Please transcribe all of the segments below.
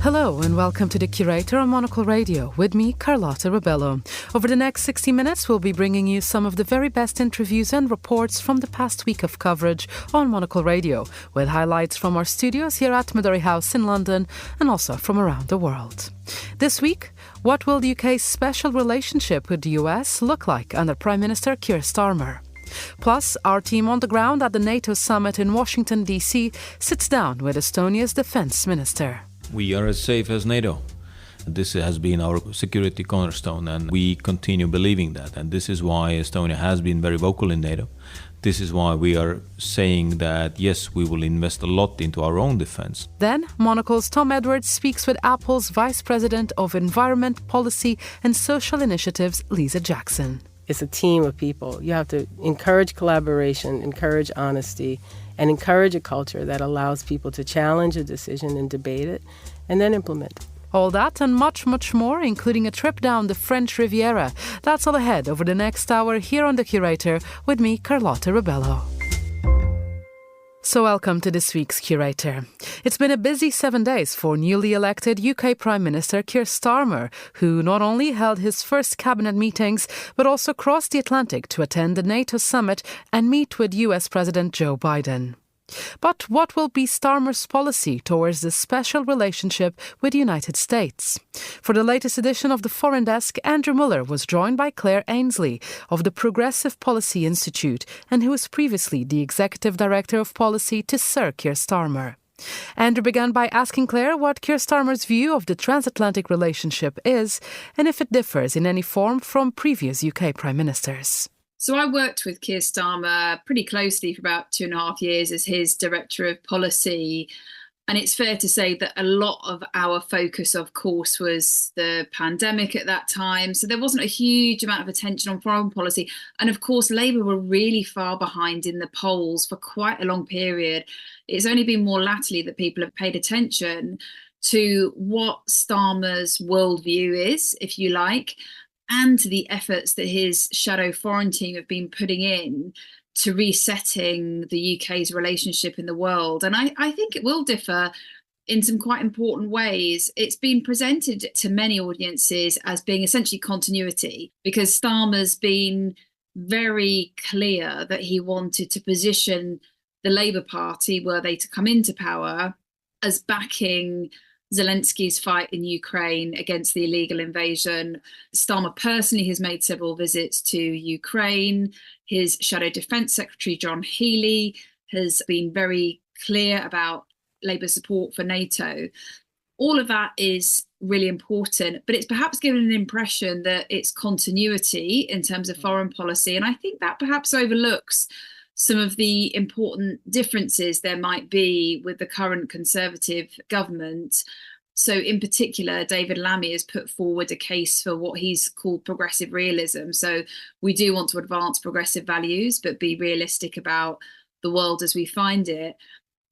Hello and welcome to the Curator on Monocle Radio with me, Carlotta Rebello. Over the next 60 minutes, we'll be bringing you some of the very best interviews and reports from the past week of coverage on Monocle Radio, with highlights from our studios here at Midori House in London and also from around the world. This week, what will the UK's special relationship with the US look like under Prime Minister Keir Starmer? Plus, our team on the ground at the Nato summit in Washington, D.C. sits down with Estonia's defence minister. We are as safe as NATO. This has been our security cornerstone, and we continue believing that. And this is why Estonia has been very vocal in NATO. This is why we are saying that, yes, we will invest a lot into our own defense. Then, Monocle's Tom Edwards speaks with Apple's Vice President of Environment, Policy and Social Initiatives, Lisa Jackson. It's a team of people. You have to encourage collaboration, encourage honesty, and encourage a culture that allows people to challenge a decision and debate it, and then implement it. All that and much, much more, including a trip down the French Riviera. That's all ahead over the next hour here on The Curator with me, Carlotta Rebello. So welcome to this week's Curator. It's been a busy 7 days for newly elected UK Prime Minister Keir Starmer, who not only held his first cabinet meetings, but also crossed the Atlantic to attend the NATO summit and meet with US President Joe Biden. But what will be Starmer's policy towards this special relationship with the United States? For the latest edition of the Foreign Desk, Andrew Muller was joined by Claire Ainsley of the Progressive Policy Institute and who was previously the Executive Director of Policy to Sir Keir Starmer. Andrew began by asking Claire what Keir Starmer's view of the transatlantic relationship is and if it differs in any form from previous UK Prime Ministers. So I worked with Keir Starmer pretty closely for about 2.5 years as his Director of Policy. And it's fair to say that a lot of our focus, of course, was the pandemic at that time. So there wasn't a huge amount of attention on foreign policy. And of course, Labour were really far behind in the polls for quite a long period. It's only been more latterly that people have paid attention to what Starmer's worldview is, if you like, and to the efforts that his shadow foreign team have been putting in to resetting the UK's relationship in the world. And I think it will differ in some quite important ways. It's been presented to many audiences as being essentially continuity, because Starmer's been very clear that he wanted to position the Labour Party, were they to come into power, as backing Zelensky's fight in Ukraine against the illegal invasion. Starmer personally has made several visits to Ukraine. His Shadow Defence Secretary, John Healey, has been very clear about Labour support for NATO. All of that is really important, but it's perhaps given an impression that it's continuity in terms of foreign policy. And I think that perhaps overlooks some of the important differences there might be with the current Conservative government. So in particular, David Lammy has put forward a case for what he's called progressive realism. So we do want to advance progressive values, but be realistic about the world as we find it.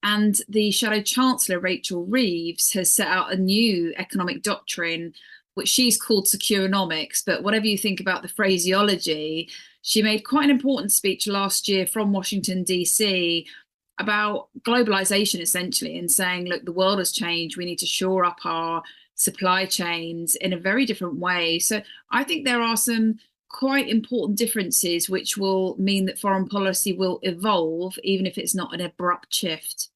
And the Shadow Chancellor, Rachel Reeves, has set out a new economic doctrine, which she's called Securonomics. But whatever you think about the phraseology, she made quite an important speech last year from Washington, D.C. about globalization, essentially, and saying, look, the world has changed. We need to shore up our supply chains in a very different way. So I think there are some quite important differences which will mean that foreign policy will evolve, even if it's not an abrupt shift.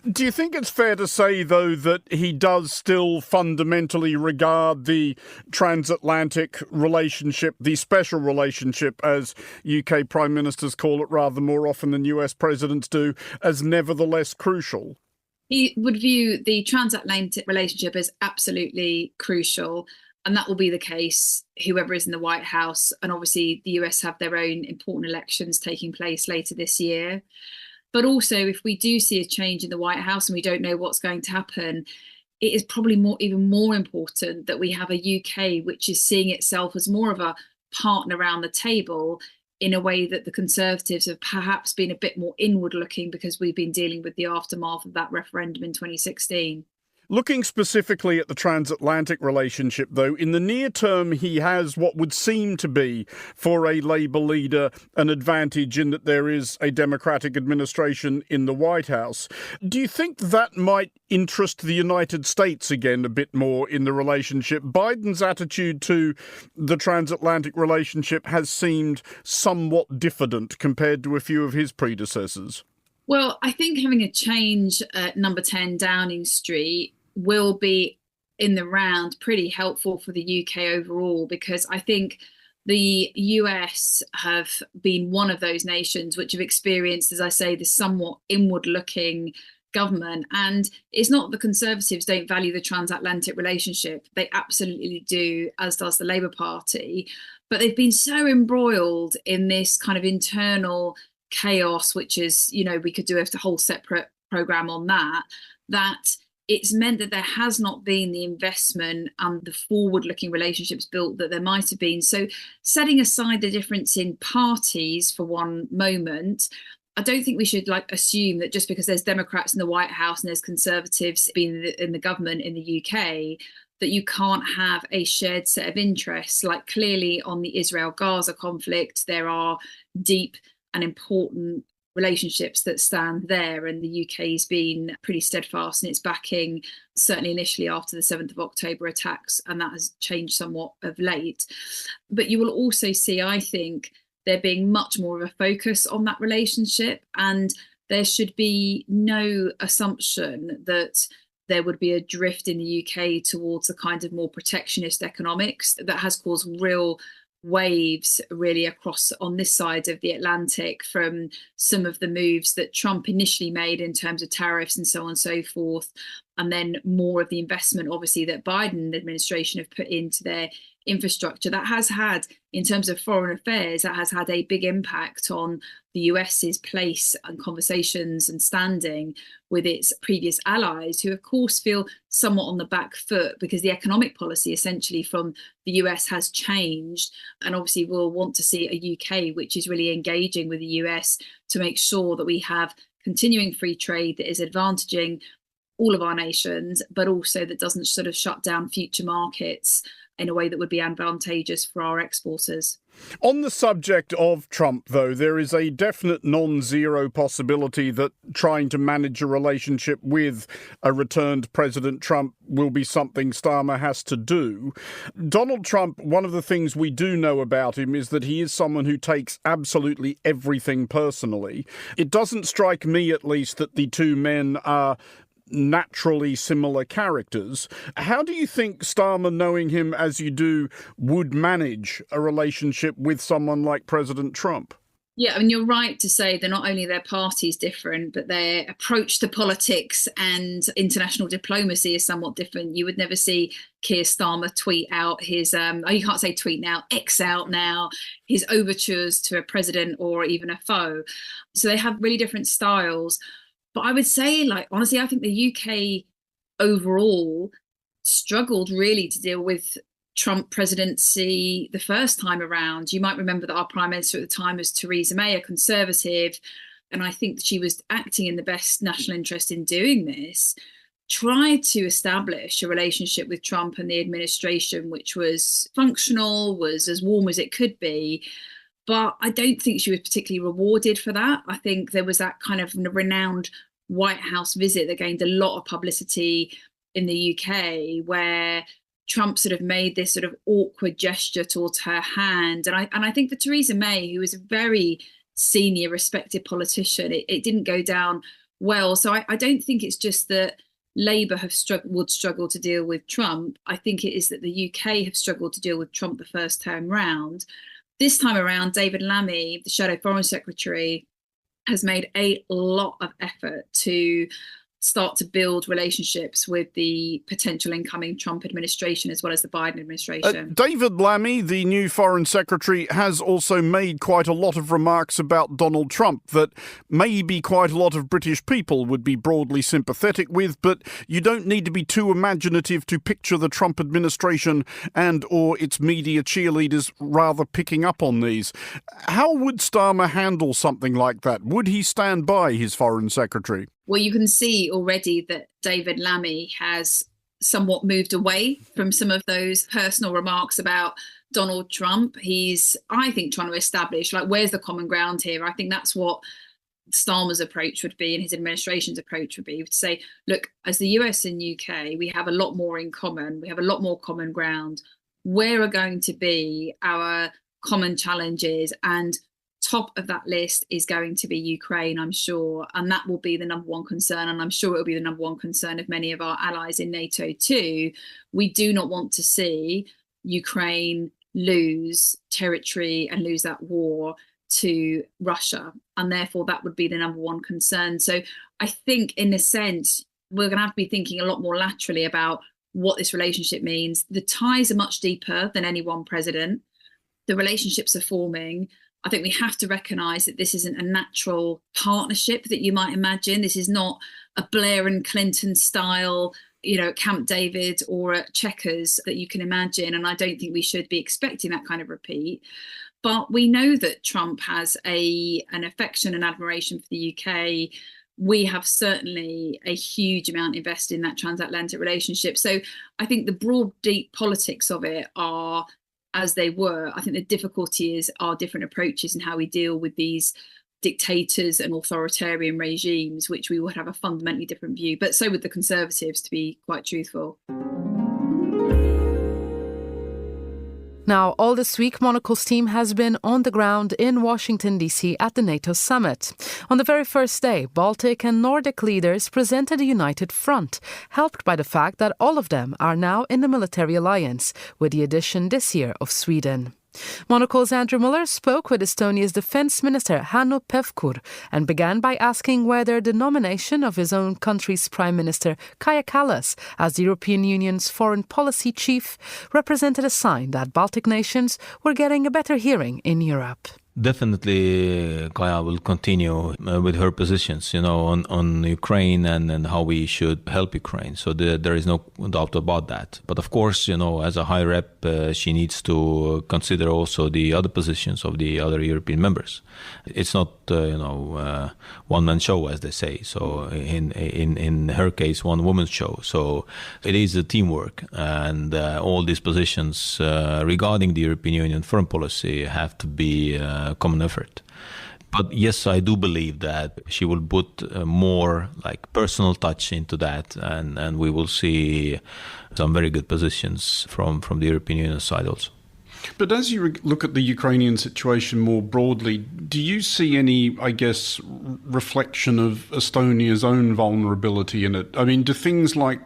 Do you think it's fair to say, though, that he does still fundamentally regard the transatlantic relationship, the special relationship, as UK prime ministers call it rather more often than US presidents do, as nevertheless crucial? He would view the transatlantic relationship as absolutely crucial. And that will be the case, whoever is in the White House. And obviously, the US have their own important elections taking place later this year. But also, if we do see a change in the White House and we don't know what's going to happen, it is probably even more important that we have a UK which is seeing itself as more of a partner around the table in a way that the Conservatives have perhaps been a bit more inward looking because we've been dealing with the aftermath of that referendum in 2016. Looking specifically at the transatlantic relationship, though, in the near term, he has what would seem to be, for a Labour leader, an advantage in that there is a Democratic administration in the White House. Do you think that might interest the United States again a bit more in the relationship? Biden's attitude to the transatlantic relationship has seemed somewhat diffident compared to a few of his predecessors. Well, I think having a change at number 10 Downing Street will be, in the round, pretty helpful for the UK overall, because I think the US have been one of those nations which have experienced, as I say, this somewhat inward-looking government. And it's not the Conservatives don't value the transatlantic relationship. They absolutely do, as does the Labour Party. But they've been so embroiled in this kind of internal chaos, which is, we could do a whole separate programme on that, that it's meant that there has not been the investment and the forward-looking relationships built that there might have been. So setting aside the difference in parties for one moment, I don't think we should assume that just because there's Democrats in the White House and there's Conservatives being in the government in the UK, that you can't have a shared set of interests. Like, clearly on the Israel-Gaza conflict, there are deep and important relationships that stand there, and the UK's been pretty steadfast in its backing, certainly initially after the 7th of October attacks, and that has changed somewhat of late. But you will also see, I think, there being much more of a focus on that relationship, and there should be no assumption that there would be a drift in the UK towards a kind of more protectionist economics that has caused real waves really across on this side of the Atlantic from some of the moves that Trump initially made in terms of tariffs and so on and so forth, and then more of the investment obviously that Biden administration have put into their infrastructure. That has had, in terms of foreign affairs, that has had a big impact on the US's place and conversations and standing with its previous allies, who of course feel somewhat on the back foot because the economic policy essentially from the US has changed, and obviously we'll want to see a UK which is really engaging with the US to make sure that we have continuing free trade that is advantaging all of our nations, but also that doesn't sort of shut down future markets in a way that would be advantageous for our exporters. On the subject of Trump, though, there is a definite non-zero possibility that trying to manage a relationship with a returned President Trump will be something Starmer has to do. Donald Trump, one of the things we do know about him is that he is someone who takes absolutely everything personally. It doesn't strike me, at least, that the two men are naturally similar characters. How do you think Starmer, knowing him as you do, would manage a relationship with someone like President Trump? Yeah, I mean, you're right to say that not only their parties different, but their approach to politics and international diplomacy is somewhat different. You would never see Keir Starmer tweet out his, you can't say tweet now, X out now, his overtures to a president or even a foe. So they have really different styles. But I would say, honestly, I think the UK overall struggled really to deal with Trump presidency the first time around. You might remember that our Prime Minister at the time was Theresa May, a Conservative, and I think she was acting in the best national interest in doing this, tried to establish a relationship with Trump and the administration which was functional, was as warm as it could be. But I don't think she was particularly rewarded for that. I think there was that kind of renowned White House visit that gained a lot of publicity in the UK, where Trump sort of made this sort of awkward gesture towards her hand. And I think for Theresa May, who was a very senior, respected politician, it didn't go down well. So I don't think it's just that Labour would struggle to deal with Trump. I think it is that the UK have struggled to deal with Trump the first time round. This time around, David Lammy, the Shadow Foreign Secretary, has made a lot of effort to start to build relationships with the potential incoming Trump administration as well as the Biden administration. David Lammy, the new Foreign Secretary, has also made quite a lot of remarks about Donald Trump that maybe quite a lot of British people would be broadly sympathetic with, but you don't need to be too imaginative to picture the Trump administration and or its media cheerleaders rather picking up on these. How would Starmer handle something like that? Would he stand by his Foreign Secretary? Well, you can see already that David Lammy has somewhat moved away from some of those personal remarks about Donald Trump. He's, I think, trying to establish, like, where's the common ground here? I think that's what Starmer's approach would be and his administration's approach would be to say, look, as the US and UK, we have a lot more in common. We have a lot more common ground. Where are going to be our common challenges? And top of that list is going to be Ukraine, I'm sure. And that will be the number one concern. And I'm sure it will be the number one concern of many of our allies in NATO too. We do not want to see Ukraine lose territory and lose that war to Russia. And therefore, that would be the number one concern. So I think, in a sense, we're going to have to be thinking a lot more laterally about what this relationship means. The ties are much deeper than any one president. The relationships are forming. I think we have to recognise that this isn't a natural partnership that you might imagine. This is not a Blair and Clinton style, at Camp David or at Chequers that you can imagine. And I don't think we should be expecting that kind of repeat. But we know that Trump has an affection and admiration for the UK. We have certainly a huge amount invested in that transatlantic relationship. So I think the broad, deep politics of it are as they were. I think the difficulty is our different approaches and how we deal with these dictators and authoritarian regimes, which we would have a fundamentally different view. But so would the Conservatives, to be quite truthful. Now, all this week, Monocle's team has been on the ground in Washington, D.C. at the NATO summit. On the very first day, Baltic and Nordic leaders presented a united front, helped by the fact that all of them are now in the military alliance, with the addition this year of Sweden. Monocle's Andrew Muller spoke with Estonia's Defence Minister Hannu Pevkur and began by asking whether the nomination of his own country's Prime Minister Kaja Kallas as the European Union's foreign policy chief represented a sign that Baltic nations were getting a better hearing in Europe. Definitely, Kaja will continue with her positions, on Ukraine and how we should help Ukraine. So there is no doubt about that. But of course, as a high rep, she needs to consider also the other positions of the other European members. It's not, one-man show, as they say. So in her case, one woman's show. So it is a teamwork, and all these positions regarding the European Union foreign policy have to be common effort. But yes, I do believe that she will put more personal touch into that, and we will see some very good positions from the European Union side also. But as you look at the Ukrainian situation more broadly, do you see any, reflection of Estonia's own vulnerability in it? I mean, do things like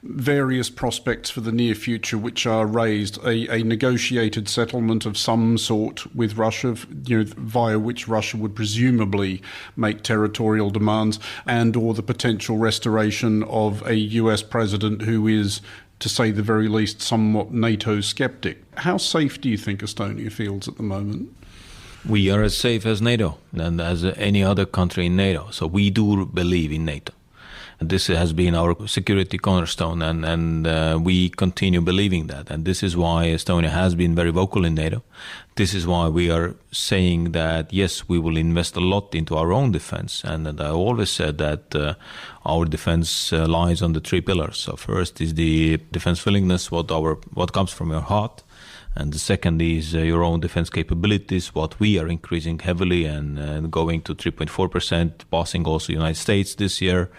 various prospects for the near future which are raised, a negotiated settlement of some sort with Russia, via which Russia would presumably make territorial demands, and or the potential restoration of a US president who is, to say the very least, somewhat NATO skeptic. How safe do you think Estonia feels at the moment? We are as safe as NATO and as any other country in NATO. So we do believe in NATO. This has been our security cornerstone, and we continue believing that. And this is why Estonia has been very vocal in NATO. This is why we are saying that, yes, we will invest a lot into our own defense. And I always said that our defense lies on the three pillars. So first is the defense willingness, what comes from your heart. And the second is your own defense capabilities, what we are increasing heavily and going to 3.4%, passing also the United States this year.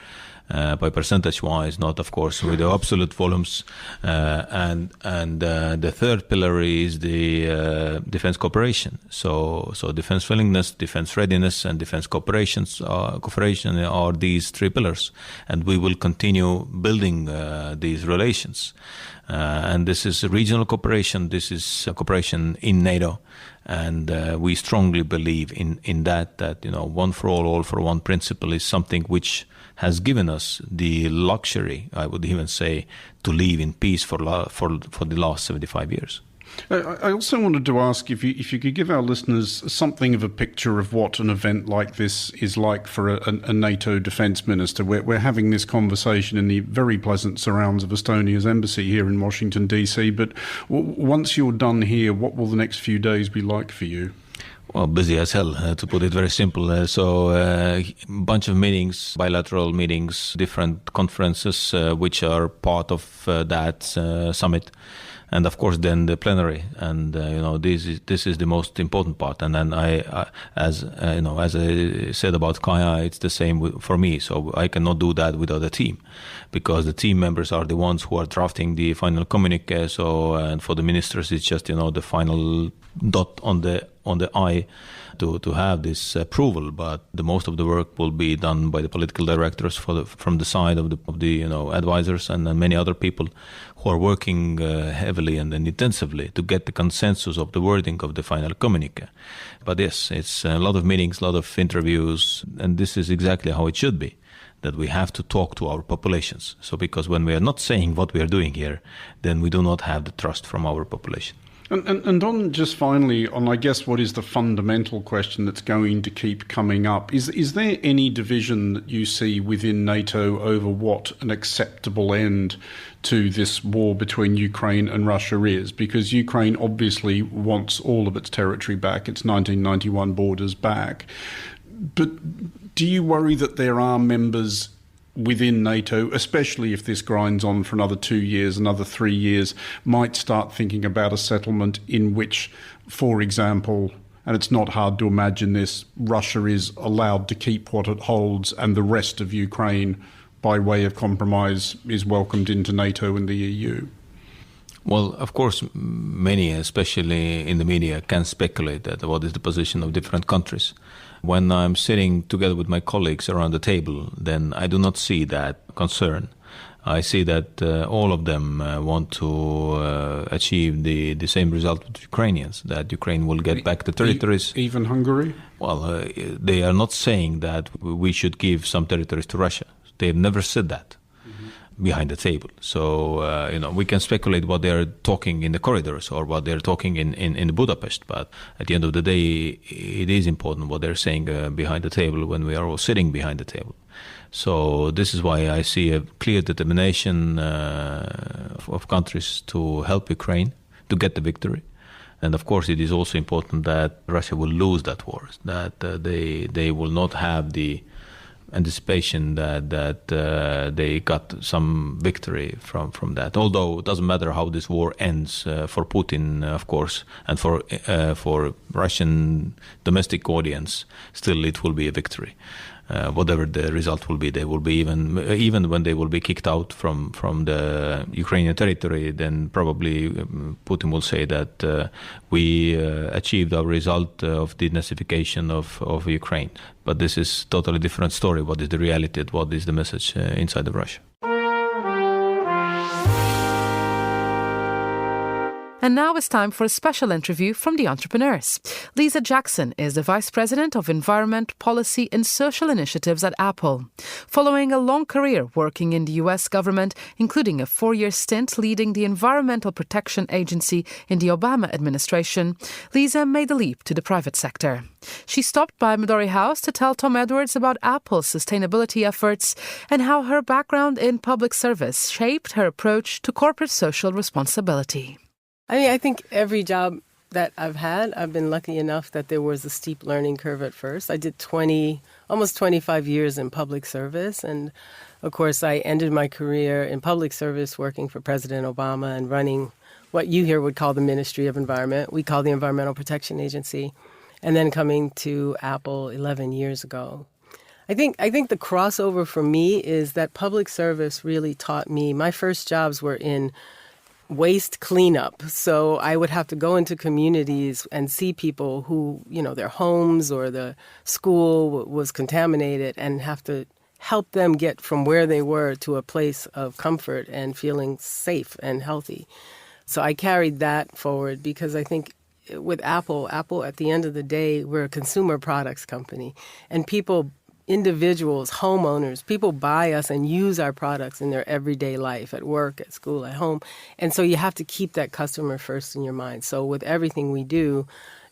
By percentage-wise, not of course with the absolute volumes, and the third pillar is the defense cooperation. So defense willingness, defense readiness, and defense cooperation are these three pillars, and we will continue building these relations. And this is regional cooperation. This is cooperation in NATO, and we strongly believe in that one for all for one principle is something which has given us the luxury, I would even say, to live in peace for the last 75 years. I also wanted to ask if you could give our listeners something of a picture of what an event like this is like for a NATO defence minister. We're having this conversation in the very pleasant surrounds of Estonia's embassy here in Washington, D.C., but once you're done here, what will the next few days be like for you? Well, busy as hell, to put it very simple. A bunch of meetings, bilateral meetings, different conferences, which are part of that summit. And of course, then the plenary, and this is the most important part. And then as I said about Kaya, it's the same for me. So I cannot do that without a team, because the team members are the ones who are drafting the final communique. So and for the ministers, it's just the final dot on the I to have this approval. But the most of the work will be done by the political directors from the side of the advisors and many other people who are working heavily and intensively to get the consensus of the wording of the final communique. But yes, it's a lot of meetings, a lot of interviews, and this is exactly how it should be, that we have to talk to our populations. So because when we are not saying what we are doing here, then we do not have the trust from our population. And on just finally, on I guess what is the fundamental question that's going to keep coming up, is there any division that you see within NATO over what an acceptable end to this war between Ukraine and Russia is? Because Ukraine obviously wants all of its territory back, its 1991 borders back. But do you worry that there are members within NATO, especially if this grinds on for another 2 years, another 3 years, might start thinking about a settlement in which, for example, and it's not hard to imagine this, Russia is allowed to keep what it holds and the rest of Ukraine, by way of compromise, is welcomed into NATO and the EU? Well, of course, many, especially in the media, can speculate that what is the position of different countries. When I'm sitting together with my colleagues around the table, then I do not see that concern. I see that all of them want to achieve the same result with Ukrainians, that Ukraine will get back the territories. Even Hungary? Well, they are not saying that we should give some territories to Russia. They've never said that behind the table. So, we can speculate what they're talking in the corridors or what they're talking in Budapest. But at the end of the day, it is important what they're saying behind the table when we are all sitting behind the table. So this is why I see a clear determination of countries to help Ukraine to get the victory. And of course, it is also important that Russia will lose that war, that they will not have the anticipation that they got some victory from that. Although it doesn't matter how this war ends for Putin, of course, and for Russian domestic audience, still it will be a victory. Whatever the result will be, they will be even when they will be kicked out from the Ukrainian territory, then probably Putin will say that we achieved our result of the denazification of Ukraine. But this is totally different story. What is the reality? What is the message inside of Russia? And now it's time for a special interview from the entrepreneurs. Lisa Jackson is the Vice President of Environment, Policy and Social Initiatives at Apple. Following a long career working in the US government, including a 4-year stint leading the Environmental Protection Agency in the Obama administration, Lisa made the leap to the private sector. She stopped by Midori House to tell Tom Edwards about Apple's sustainability efforts and how her background in public service shaped her approach to corporate social responsibility. I think every job that I've had, I've been lucky enough that there was a steep learning curve at first. I did almost 25 years in public service. And of course, I ended my career in public service working for President Obama and running what you here would call the Ministry of Environment. We call the Environmental Protection Agency. And then coming to Apple 11 years ago. I think the crossover for me is that public service really taught me. My first jobs were in waste cleanup. So I would have to go into communities and see people who, their homes or the school was contaminated and have to help them get from where they were to a place of comfort and feeling safe and healthy. So I carried that forward because I think with Apple at the end of the day, we're a consumer products company, and individuals, homeowners, people buy us and use our products in their everyday life, at work, at school, at home. And so you have to keep that customer first in your mind. So with everything we do,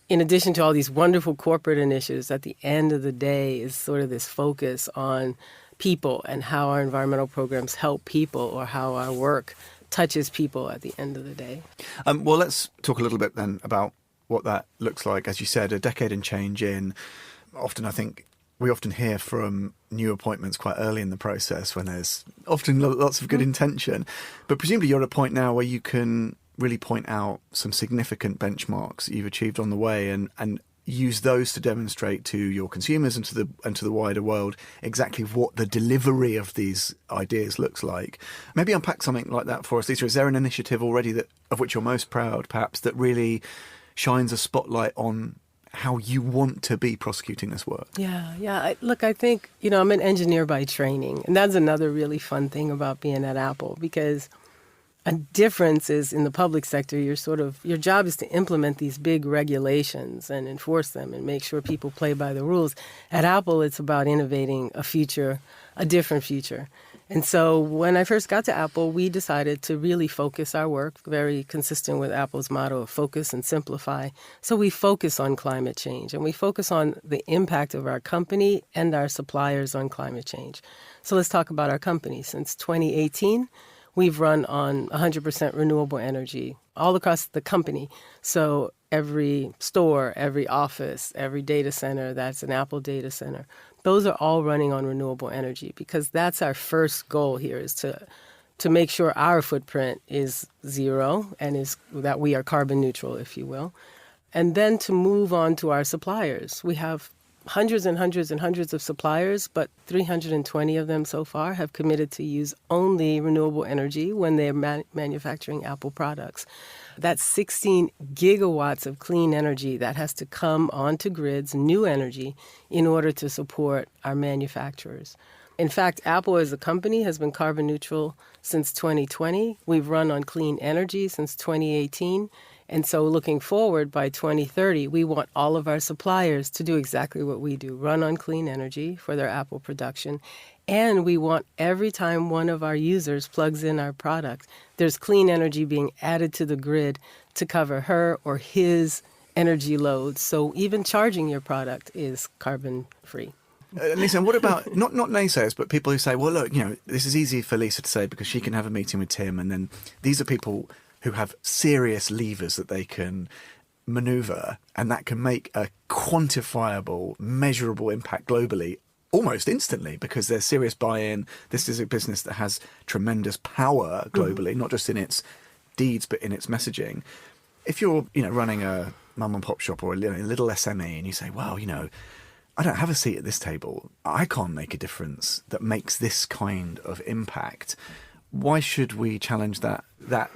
in addition to all these wonderful corporate initiatives, at the end of the day is sort of this focus on people and how our environmental programs help people or how our work touches people at the end of the day. Well, let's talk a little bit then about what that looks like. As you said, a decade and change in. Often I think we often hear from new appointments quite early in the process when there's often lots of good intention. But presumably you're at a point now where you can really point out some significant benchmarks that you've achieved on the way and use those to demonstrate to your consumers and to the wider world exactly what the delivery of these ideas looks like. Maybe unpack something like that for us, Lisa. Is there an initiative already of which you're most proud, perhaps, that really shines a spotlight on how you want to be prosecuting this work? Yeah. I think, I'm an engineer by training, and that's another really fun thing about being at Apple, because a difference is in the public sector, your job is to implement these big regulations and enforce them and make sure people play by the rules. At Apple, it's about innovating a different future. And so when I first got to Apple, we decided to really focus our work, very consistent with Apple's motto of focus and simplify. So we focus on climate change, and we focus on the impact of our company and our suppliers on climate change. So let's talk about our company. Since 2018, we've run on 100% renewable energy all across the company. So every store, every office, every data center, that's an Apple data center, those are all running on renewable energy, because that's our first goal here, is to make sure our footprint is zero and is that we are carbon neutral, if you will. And then to move on to our suppliers. We have hundreds and hundreds and hundreds of suppliers, but 320 of them so far have committed to use only renewable energy when they're manufacturing Apple products. That's 16 gigawatts of clean energy that has to come onto grids, new energy, in order to support our manufacturers. In fact, Apple as a company has been carbon neutral since 2020. We've run on clean energy since 2018. And so looking forward, by 2030, we want all of our suppliers to do exactly what we do, run on clean energy for their Apple production. And we want every time one of our users plugs in our product, there's clean energy being added to the grid to cover her or his energy loads. So even charging your product is carbon free. Lisa, and what about, not naysayers, but people who say, well, look, this is easy for Lisa to say because she can have a meeting with Tim, and then these are people who have serious levers that they can maneuver, and that can make a quantifiable, measurable impact globally almost instantly, because there's serious buy-in. This is a business that has tremendous power globally, not just in its deeds, but in its messaging. If you're, running a mum and pop shop or a little SME, and you say, well, I don't have a seat at this table, I can't make a difference that makes this kind of impact. Why should we challenge that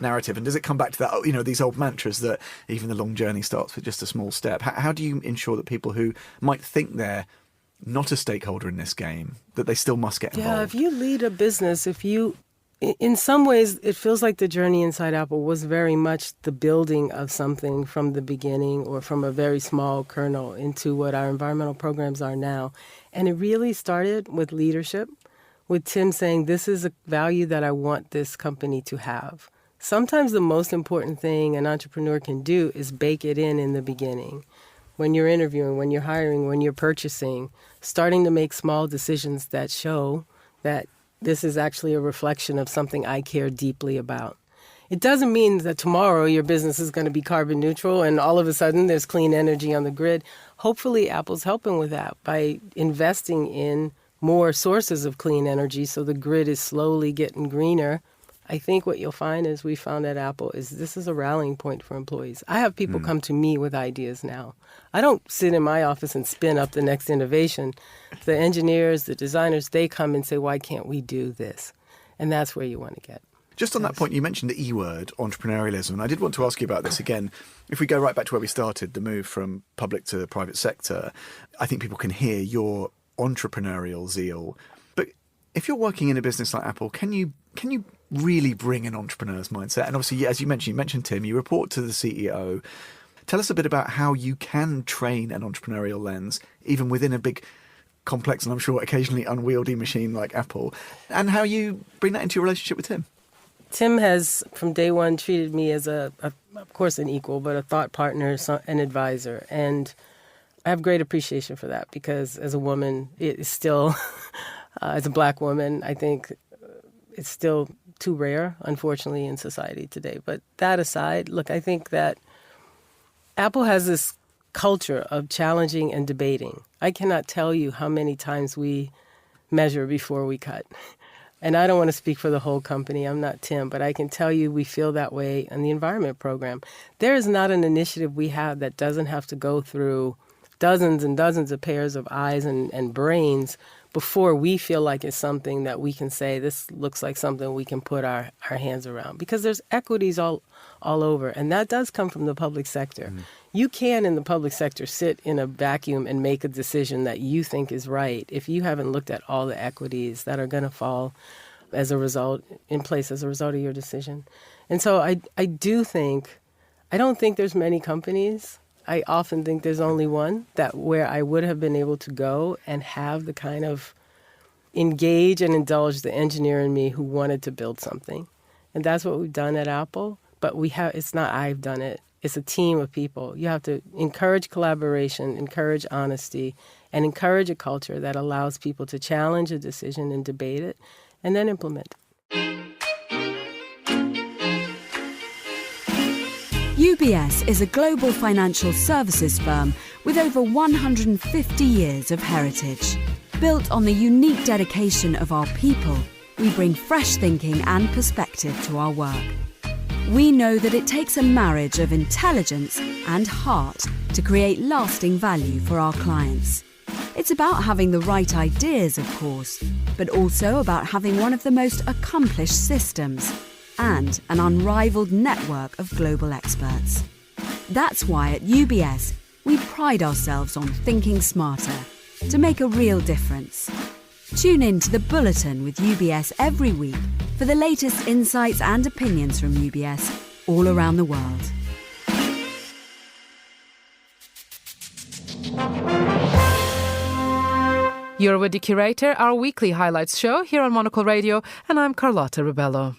narrative? And does it come back to that, these old mantras that even the long journey starts with just a small step? How do you ensure that people who might think they're not a stakeholder in this game, that they still must get involved? Yeah, if you lead a business, in some ways, it feels like the journey inside Apple was very much the building of something from the beginning, or from a very small kernel into what our environmental programs are now. And it really started with leadership, with Tim saying, this is a value that I want this company to have. Sometimes the most important thing an entrepreneur can do is bake it in the beginning. When you're interviewing, when you're hiring, when you're purchasing, starting to make small decisions that show that this is actually a reflection of something I care deeply about. It doesn't mean that tomorrow your business is going to be carbon neutral and all of a sudden there's clean energy on the grid. Hopefully Apple's helping with that by investing in more sources of clean energy so the grid is slowly getting greener. I think what you'll find, as we found at Apple, is this is a rallying point for employees. I have people come to me with ideas now. I don't sit in my office and spin up the next innovation. The engineers, the designers, they come and say, why can't we do this? And that's where you want to get. Just on that point, you mentioned the E word, entrepreneurialism, and I did want to ask you about this again. If we go right back to where we started, the move from public to the private sector, I think people can hear your entrepreneurial zeal. But if you're working in a business like Apple, can you really bring an entrepreneur's mindset? And obviously, as you mentioned Tim, you report to the CEO. Tell us a bit about how you can train an entrepreneurial lens, even within a big, complex, and I'm sure occasionally unwieldy machine like Apple, and how you bring that into your relationship with Tim. Tim has, from day one, treated me as of course, an equal, but a thought partner, an advisor. And I have great appreciation for that, because as a woman, it is still, as a Black woman, I think it's still too rare, unfortunately, in society today. But that aside, look, I think that Apple has this culture of challenging and debating. I cannot tell you how many times we measure before we cut. And I don't want to speak for the whole company. I'm not Tim, but I can tell you we feel that way in the environment program. There is not an initiative we have that doesn't have to go through dozens and dozens of pairs of eyes and brains before we feel like it's something that we can say, this looks like something we can put our hands around. Because there's equities all over, and that does come from the public sector. You can, in the public sector, sit in a vacuum and make a decision that you think is right if you haven't looked at all the equities that are going to fall as a result, in place as a result of your decision. And so I don't think there's many companies. I often think there's only one that where I would have been able to go and have the kind of engage and indulge the engineer in me who wanted to build something. And that's what we've done at Apple. But it's not I've done it. It's a team of people. You have to encourage collaboration, encourage honesty, and encourage a culture that allows people to challenge a decision and debate it, and then implement it. UBS is a global financial services firm with over 150 years of heritage. Built on the unique dedication of our people, we bring fresh thinking and perspective to our work. We know that it takes a marriage of intelligence and heart to create lasting value for our clients. It's about having the right ideas, of course, but also about having one of the most accomplished systems and an unrivaled network of global experts. That's why at UBS, we pride ourselves on thinking smarter to make a real difference. Tune in to The Bulletin with UBS every week for the latest insights and opinions from UBS all around the world. You're with the Curator, our weekly highlights show here on Monocle Radio, and I'm Carlotta Ribello.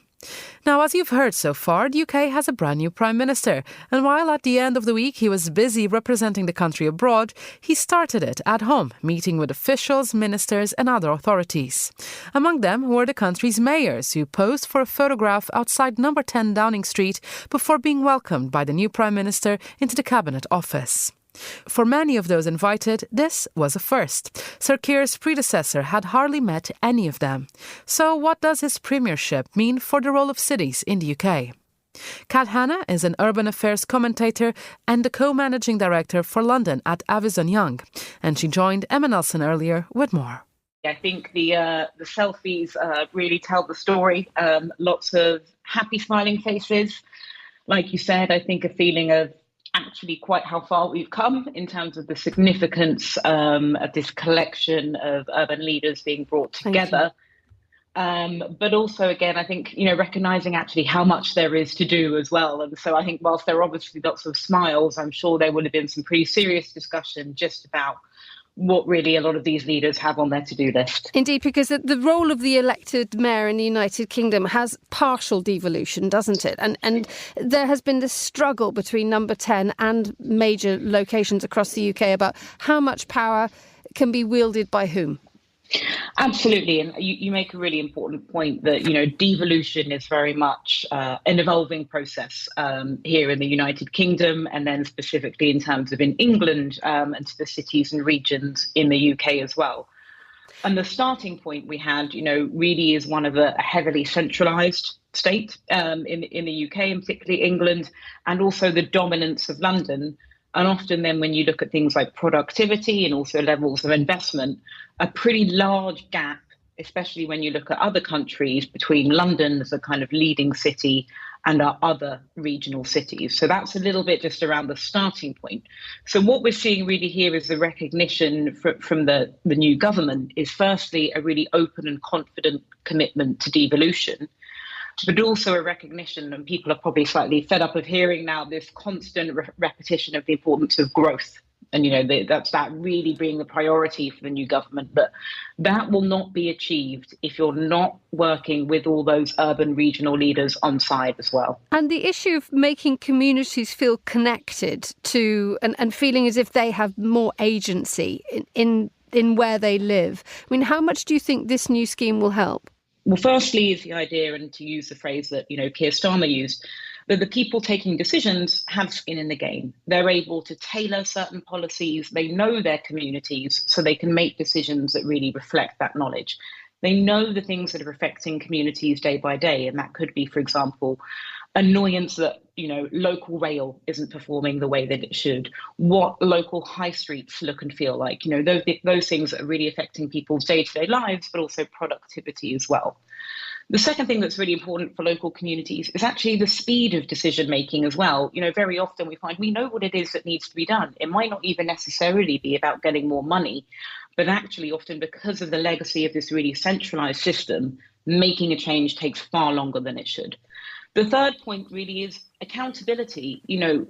Now, as you've heard so far, the UK has a brand new Prime Minister, and while at the end of the week he was busy representing the country abroad, he started it at home, meeting with officials, ministers and other authorities. Among them were the country's mayors, who posed for a photograph outside number 10 Downing Street before being welcomed by the new Prime Minister into the Cabinet Office. For many of those invited, this was a first. Sir Keir's predecessor had hardly met any of them. So what does his premiership mean for the role of cities in the UK? Kat Hanna is an urban affairs commentator and the co-managing director for London at Avison Young, and she joined Emma Nelson earlier with more. I think the selfies really tell the story. Lots of happy, smiling faces. Like you said, I think a feeling of actually quite how far we've come in terms of the significance of this collection of urban leaders being brought together. But also, again, I think, recognising actually how much there is to do as well. And so I think whilst there are obviously lots of smiles, I'm sure there would have been some pretty serious discussion just about what really a lot of these leaders have on their to-do list. Indeed, because the role of the elected mayor in the United Kingdom has partial devolution, doesn't it? And there has been this struggle between number 10 and major locations across the UK about how much power can be wielded by whom. Absolutely. And you make a really important point that, devolution is very much an evolving process here in the United Kingdom, and then specifically in terms of in England and to the cities and regions in the UK as well. And the starting point we had, really is one of a heavily centralised state in the UK, and particularly England, and also the dominance of London. And often then when you look at things like productivity and also levels of investment, a pretty large gap, especially when you look at other countries, between London as a kind of leading city and our other regional cities. So that's a little bit just around the starting point. So what we're seeing really here is the recognition from the new government is firstly a really open and confident commitment to devolution, but also a recognition, and people are probably slightly fed up of hearing now this constant repetition of the importance of growth. And, that's that really being the priority for the new government. But that will not be achieved if you're not working with all those urban regional leaders on side as well. And the issue of making communities feel connected to and feeling as if they have more agency in where they live. I mean, how much do you think this new scheme will help? Well, firstly is the idea, and to use the phrase that, Keir Starmer used, that the people taking decisions have skin in the game. They're able to tailor certain policies. They know their communities, so they can make decisions that really reflect that knowledge. They know the things that are affecting communities day by day, and that could be, for example, annoyance that, local rail isn't performing the way that it should, what local high streets look and feel like, those things that are really affecting people's day-to-day lives, but also productivity as well. The second thing that's really important for local communities is actually the speed of decision making as well. Very often we find we know what it is that needs to be done. It might not even necessarily be about getting more money, but actually often because of the legacy of this really centralized system, making a change takes far longer than it should. The third point really is accountability.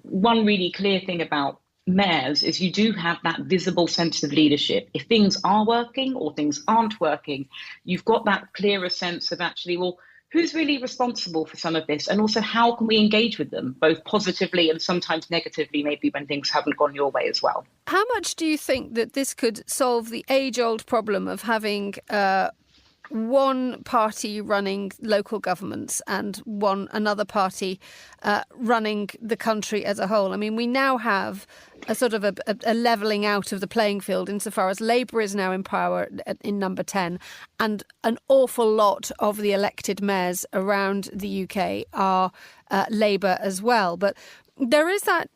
One really clear thing about mayors is you do have that visible sense of leadership. If things are working or things aren't working, you've got that clearer sense of actually, well, who's really responsible for some of this? And also, how can we engage with them, both positively and sometimes negatively, maybe when things haven't gone your way as well? How much do you think that this could solve the age-old problem of having one party running local governments and another party running the country as a whole? I mean, we now have a sort of a levelling out of the playing field insofar as Labour is now in power in number 10, and an awful lot of the elected mayors around the UK are Labour as well. But there is that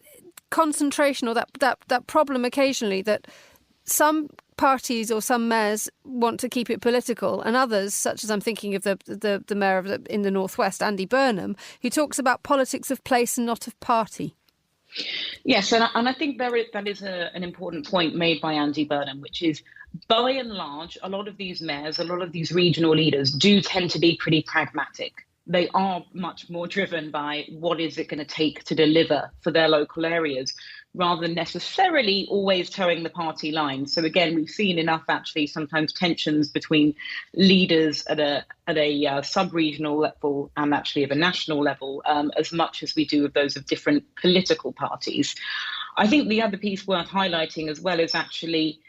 concentration or that problem occasionally that some parties or some mayors want to keep it political, and others, such as I'm thinking of the mayor in the Northwest, Andy Burnham, who talks about politics of place and not of party. Yes, and I think that is an important point made by Andy Burnham, which is, by and large, a lot of these mayors, a lot of these regional leaders do tend to be pretty pragmatic. They are much more driven by what is it going to take to deliver for their local areas, rather than necessarily always towing the party line. So again, we've seen enough actually sometimes tensions between leaders at a sub-regional level and actually at a national level, as much as we do of those of different political parties. I think the other piece worth highlighting as well is actually,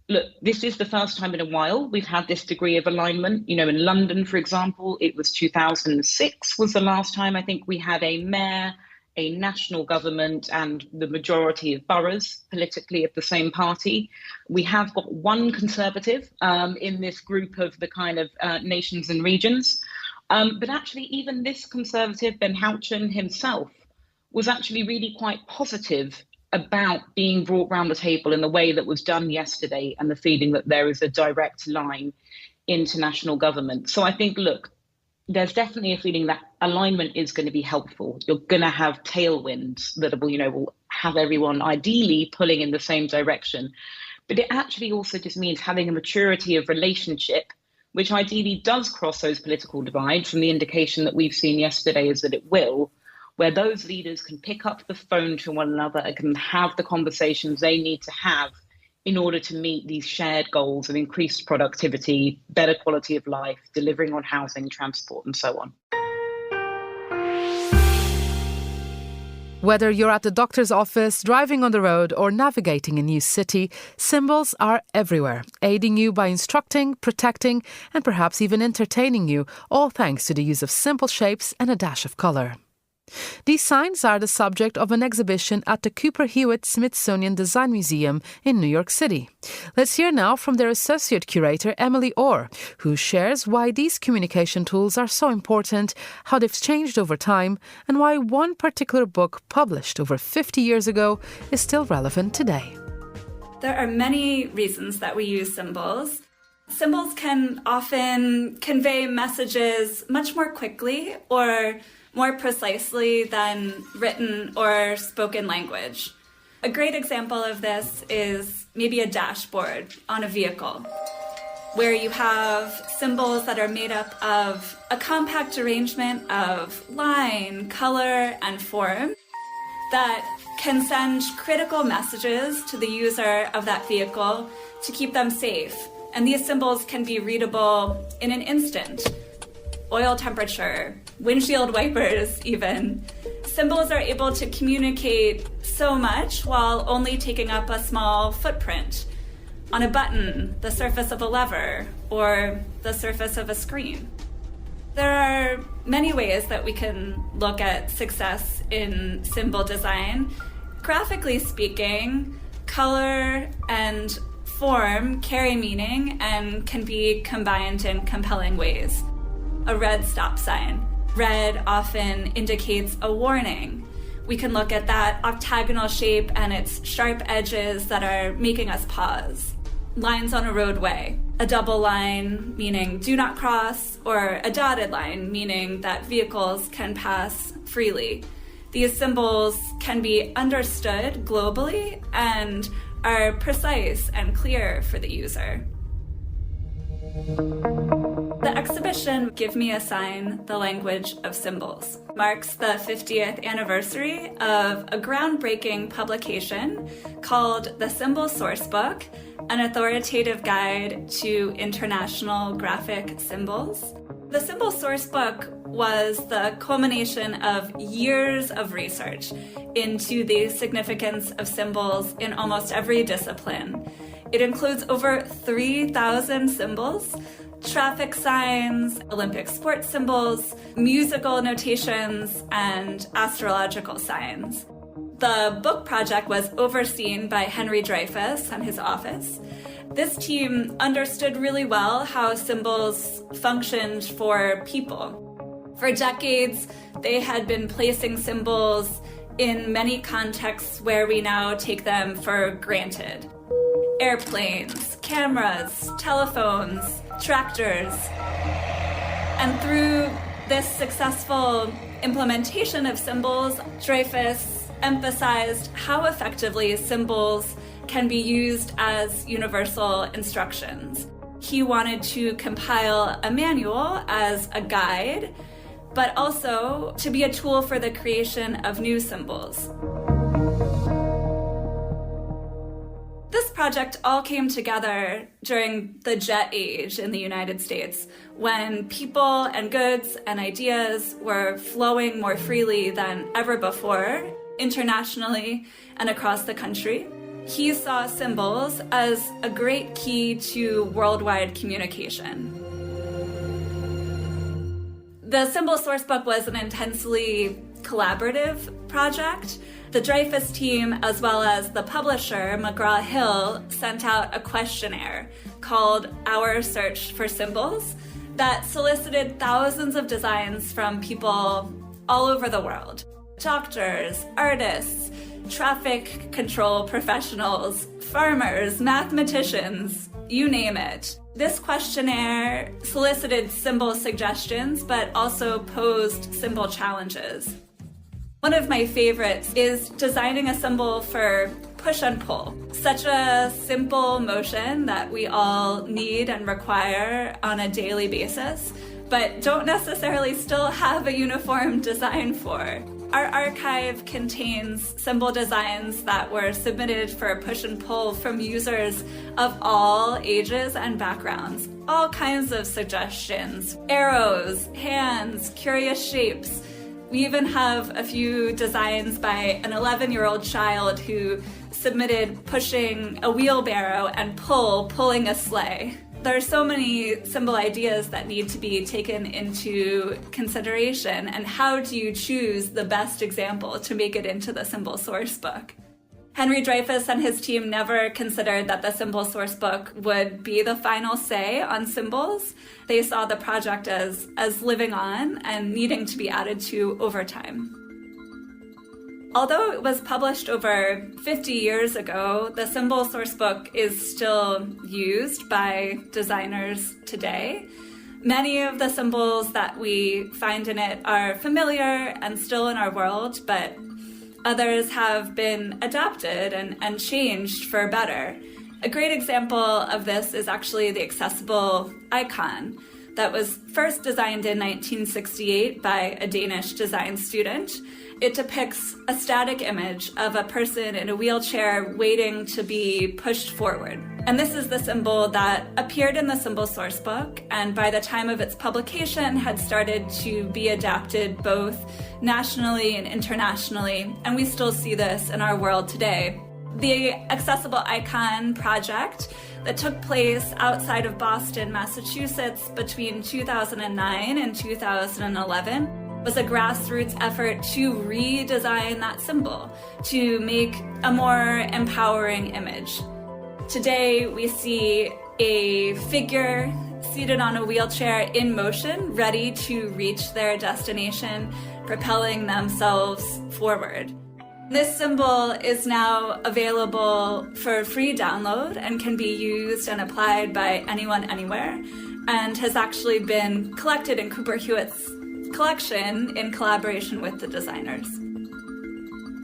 look, this is the first time in a while we've had this degree of alignment. In London, for example, it was 2006 was the last time I think we had a mayor, a national government and the majority of boroughs politically of the same party. We have got one Conservative in this group of the kind of nations and regions. But actually, even this Conservative, Ben Houchen himself, was actually really quite positive about being brought round the table in the way that was done yesterday, and the feeling that there is a direct line into national government. So I think, look, there's definitely a feeling that alignment is going to be helpful. You're going to have tailwinds that will have everyone ideally pulling in the same direction. But it actually also just means having a maturity of relationship, which ideally does cross those political divides. And the indication that we've seen yesterday is that it will, where those leaders can pick up the phone to one another and can have the conversations they need to have in order to meet these shared goals of increased productivity, better quality of life, delivering on housing, transport, and so on. Whether you're at the doctor's office, driving on the road, or navigating a new city, symbols are everywhere, aiding you by instructing, protecting, and perhaps even entertaining you, all thanks to the use of simple shapes and a dash of colour. These signs are the subject of an exhibition at the Cooper Hewitt Smithsonian Design Museum in New York City. Let's hear now from their associate curator, Emily Orr, who shares why these communication tools are so important, how they've changed over time, and why one particular book published over 50 years ago is still relevant today. There are many reasons that we use symbols. Symbols can often convey messages much more quickly or more precisely than written or spoken language. A great example of this is maybe a dashboard on a vehicle, where you have symbols that are made up of a compact arrangement of line, color, and form that can send critical messages to the user of that vehicle to keep them safe. And these symbols can be readable in an instant. Oil temperature, windshield wipers even. Symbols are able to communicate so much while only taking up a small footprint on a button, the surface of a lever, or the surface of a screen. There are many ways that we can look at success in symbol design. Graphically speaking, color and form carry meaning and can be combined in compelling ways. A red stop sign. Red often indicates a warning. We can look at that octagonal shape and its sharp edges that are making us pause. Lines on a roadway. A double line meaning do not cross, or a dotted line meaning that vehicles can pass freely. These symbols can be understood globally and are precise and clear for the user. The exhibition Give Me a Sign, The Language of Symbols marks the 50th anniversary of a groundbreaking publication called The Symbol Sourcebook, an authoritative guide to international graphic symbols. The Symbol Sourcebook was the culmination of years of research into the significance of symbols in almost every discipline. It includes over 3,000 symbols, traffic signs, Olympic sports symbols, musical notations, and astrological signs. The book project was overseen by Henry Dreyfuss and his office. This team understood really well how symbols functioned for people. For decades, they had been placing symbols in many contexts where we now take them for granted. Airplanes, cameras, telephones, tractors. And through this successful implementation of symbols, Dreyfuss emphasized how effectively symbols can be used as universal instructions. He wanted to compile a manual as a guide, but also to be a tool for the creation of new symbols. This project all came together during the jet age in the United States, when people and goods and ideas were flowing more freely than ever before, internationally and across the country. He saw symbols as a great key to worldwide communication. The Symbol Sourcebook was an intensely collaborative project. The Dreyfuss team, as well as the publisher, McGraw-Hill, sent out a questionnaire called Our Search for Symbols that solicited thousands of designs from people all over the world. Doctors, artists, traffic control professionals, farmers, mathematicians, you name it. This questionnaire solicited symbol suggestions, but also posed symbol challenges. One of my favorites is designing a symbol for push and pull. Such a simple motion that we all need and require on a daily basis, but don't necessarily still have a uniform design for. Our archive contains symbol designs that were submitted for push and pull from users of all ages and backgrounds. All kinds of suggestions, arrows, hands, curious shapes. We even have a few designs by an 11-year-old child who submitted pushing a wheelbarrow and pulling a sleigh. There are so many symbol ideas that need to be taken into consideration, and how do you choose the best example to make it into the Symbol Sourcebook? Henry Dreyfuss and his team never considered that the Symbol Sourcebook would be the final say on symbols. They saw the project as living on and needing to be added to over time. Although it was published over 50 years ago, the Symbol Sourcebook is still used by designers today. Many of the symbols that we find in it are familiar and still in our world, but others have been adapted and changed for better. A great example of this is actually the accessible icon that was first designed in 1968 by a Danish design student. It depicts a static image of a person in a wheelchair waiting to be pushed forward. And this is the symbol that appeared in the Symbol Sourcebook, and by the time of its publication had started to be adapted both nationally and internationally, and we still see this in our world today. The Accessible Icon project that took place outside of Boston, Massachusetts between 2009 and 2011 was a grassroots effort to redesign that symbol, to make a more empowering image. Today, we see a figure seated on a wheelchair in motion, ready to reach their destination, propelling themselves forward. This symbol is now available for free download and can be used and applied by anyone, anywhere, and has actually been collected in Cooper Hewitt's collection in collaboration with the designers.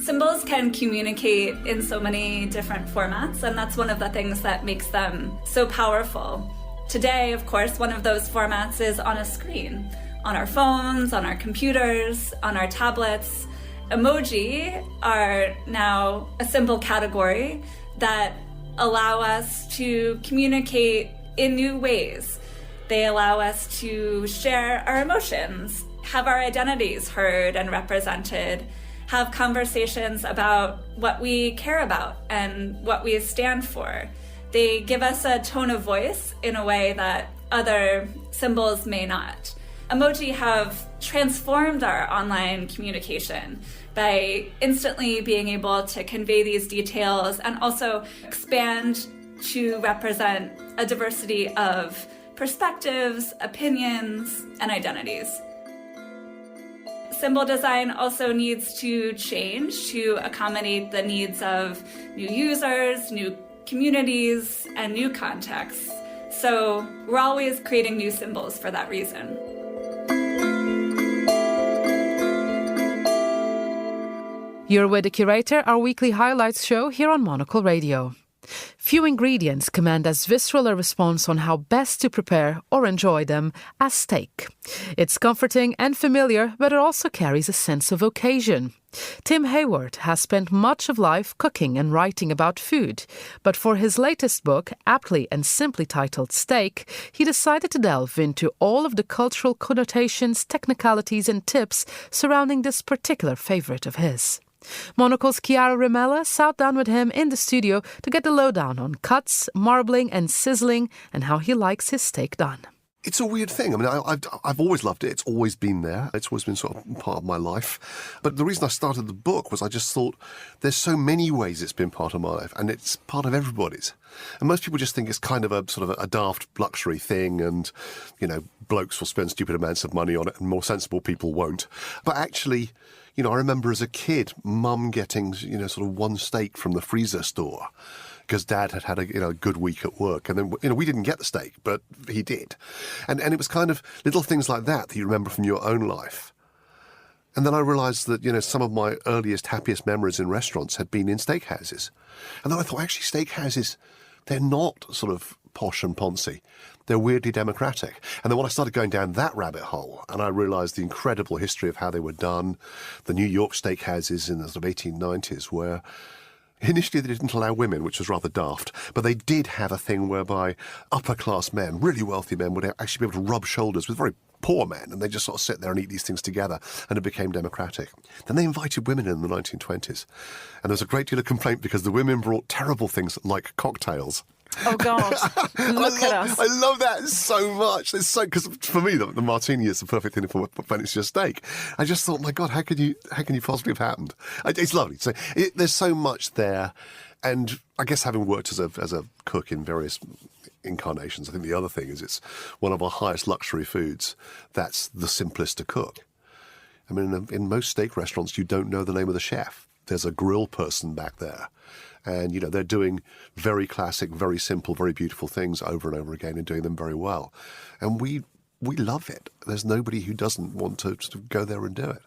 Symbols can communicate in so many different formats, and that's one of the things that makes them so powerful. Today, of course, one of those formats is on a screen, on our phones, on our computers, on our tablets. Emoji are now a symbol category that allow us to communicate in new ways. They allow us to share our emotions, have our identities heard and represented, have conversations about what we care about and what we stand for. They give us a tone of voice in a way that other symbols may not. Emoji have transformed our online communication by instantly being able to convey these details and also expand to represent a diversity of perspectives, opinions, and identities. Symbol design also needs to change to accommodate the needs of new users, new communities, and new contexts. So we're always creating new symbols for that reason. You're with The Curator, our weekly highlights show here on Monocle Radio. Few ingredients command as visceral a response on how best to prepare or enjoy them as steak. It's comforting and familiar, but it also carries a sense of occasion. Tim Hayward has spent much of life cooking and writing about food, but for his latest book, aptly and simply titled Steak, he decided to delve into all of the cultural connotations, technicalities and tips surrounding this particular favourite of his. Monocle's Chiara Rimella sat down with him in the studio to get the lowdown on cuts, marbling and sizzling and how he likes his steak done. It's a weird thing. I mean, I've always loved it. It's always been there. It's always been sort of part of my life. But the reason I started the book was I just thought there's so many ways it's been part of my life, and it's part of everybody's. And most people just think it's kind of a sort of a daft luxury thing, and, you know, blokes will spend stupid amounts of money on it and more sensible people won't. But actually, you know, I remember as a kid, Mum getting, you know, sort of one steak from the freezer store because Dad had a good week at work. And then, you know, we didn't get the steak, but he did. And it was kind of little things like that you remember from your own life. And then I realised that, you know, some of my earliest, happiest memories in restaurants had been in steakhouses. And then I thought, actually, steakhouses, they're not sort of posh and poncy. They're weirdly democratic. And then when I started going down that rabbit hole and I realised the incredible history of how they were done, the New York steakhouses in the sort of 1890s where initially they didn't allow women, which was rather daft, but they did have a thing whereby upper-class men, really wealthy men, would actually be able to rub shoulders with very poor men, and they just sort of sit there and eat these things together, and it became democratic. Then they invited women in the 1920s, and there was a great deal of complaint because the women brought terrible things like cocktails. Oh, God. Look at us. I love that so much. It's so, because for me, the martini is the perfect thing for when it's your steak. I just thought, my God, how can you possibly have happened? It's lovely. So there's so much there. And I guess having worked as a cook in various incarnations, I think the other thing is it's one of our highest luxury foods that's the simplest to cook. I mean, in most steak restaurants, you don't know the name of the chef. There's a grill person back there. And, you know, they're doing very classic, very simple, very beautiful things over and over again and doing them very well. And we love it. There's nobody who doesn't want to sort of go there and do it.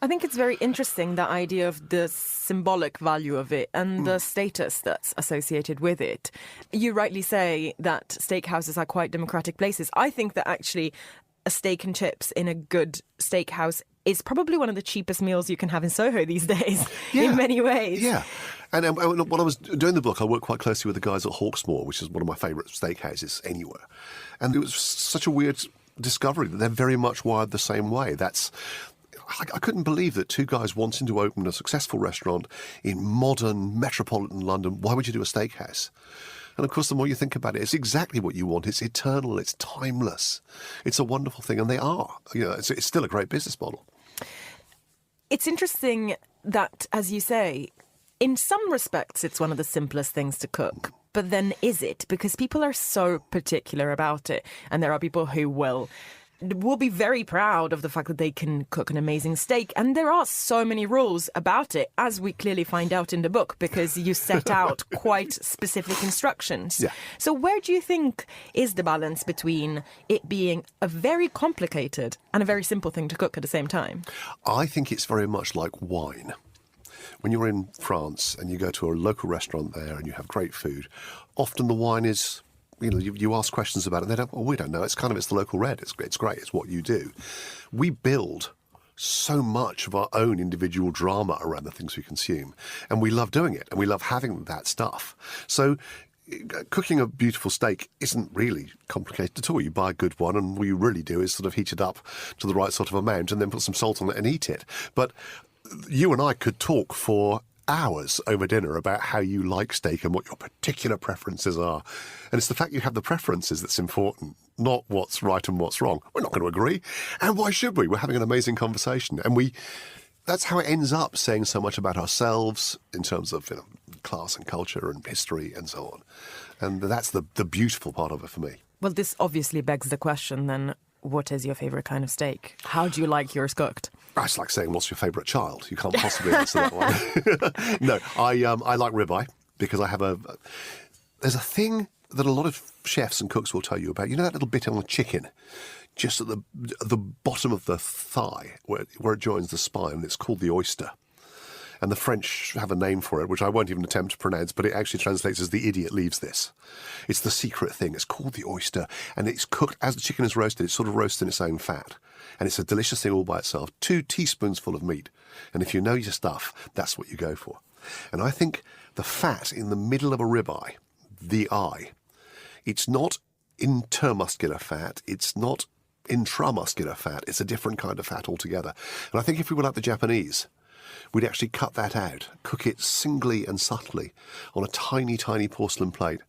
I think it's very interesting, the idea of the symbolic value of it and the status that's associated with it. You rightly say that steakhouses are quite democratic places. I think that actually a steak and chips in a good steakhouse is probably one of the cheapest meals you can have in Soho these days, in many ways. Yeah. And when I was doing the book, I worked quite closely with the guys at Hawksmoor, which is one of my favourite steakhouses anywhere. And it was such a weird discovery that they're very much wired the same way. I couldn't believe that two guys wanting to open a successful restaurant in modern metropolitan London, why would you do a steakhouse? And of course, the more you think about it, it's exactly what you want. It's eternal. It's timeless. It's a wonderful thing. And they are. It's still a great business model. It's interesting that, as you say, in some respects, it's one of the simplest things to cook. But then is it? Because people are so particular about it. And there are people who will be very proud of the fact that they can cook an amazing steak. And there are so many rules about it, as we clearly find out in the book, because you set out quite specific instructions. Yeah. So where do you think is the balance between it being a very complicated and a very simple thing to cook at the same time? I think it's very much like wine. When you're in France and you go to a local restaurant there and you have great food, often the wine is... You ask questions about it, and they don't, we don't know. It's the local red. It's great. It's what you do. We build so much of our own individual drama around the things we consume, and we love doing it, and we love having that stuff. So cooking a beautiful steak isn't really complicated at all. You buy a good one, and what you really do is sort of heat it up to the right sort of amount and then put some salt on it and eat it. But you and I could talk for hours over dinner about how you like steak and what your particular preferences are. And it's the fact you have the preferences that's important, not what's right and what's wrong. We're not going to agree. And why should we? We're having an amazing conversation. And that's how it ends up saying so much about ourselves in terms of class and culture and history and so on. And that's the beautiful part of it for me. Well, this obviously begs the question then, what is your favourite kind of steak? How do you like yours cooked? It's like saying, what's your favourite child? You can't possibly answer that one. No, I like ribeye because there's a thing that a lot of chefs and cooks will tell you about. You know that little bit on the chicken, just at the bottom of the thigh where it joins the spine? It's called the oyster. And the French have a name for it, which I won't even attempt to pronounce, but it actually translates as the idiot leaves this. It's the secret thing. It's called the oyster, and it's cooked as the chicken is roasted. It's sort of roasted in its own fat. And it's a delicious thing all by itself. 2 teaspoons of meat. And if you know your stuff, that's what you go for. And I think the fat in the middle of a ribeye, the eye, it's not intermuscular fat. It's not intramuscular fat. It's a different kind of fat altogether. And I think if we were like the Japanese, we'd actually cut that out, cook it singly and subtly on a tiny, tiny porcelain plate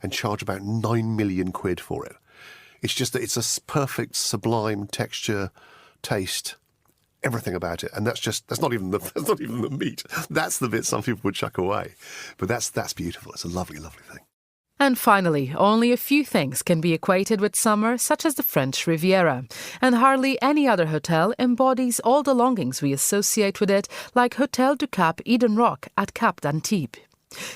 and charge about 9 million quid for it. It's just that it's a perfect, sublime texture, taste, everything about it. And that's not even the meat. That's the bit some people would chuck away. But that's beautiful. It's a lovely, lovely thing. And finally, only a few things can be equated with summer, such as the French Riviera. And hardly any other hotel embodies all the longings we associate with it, like Hotel du Cap Eden Rock at Cap d'Antibes.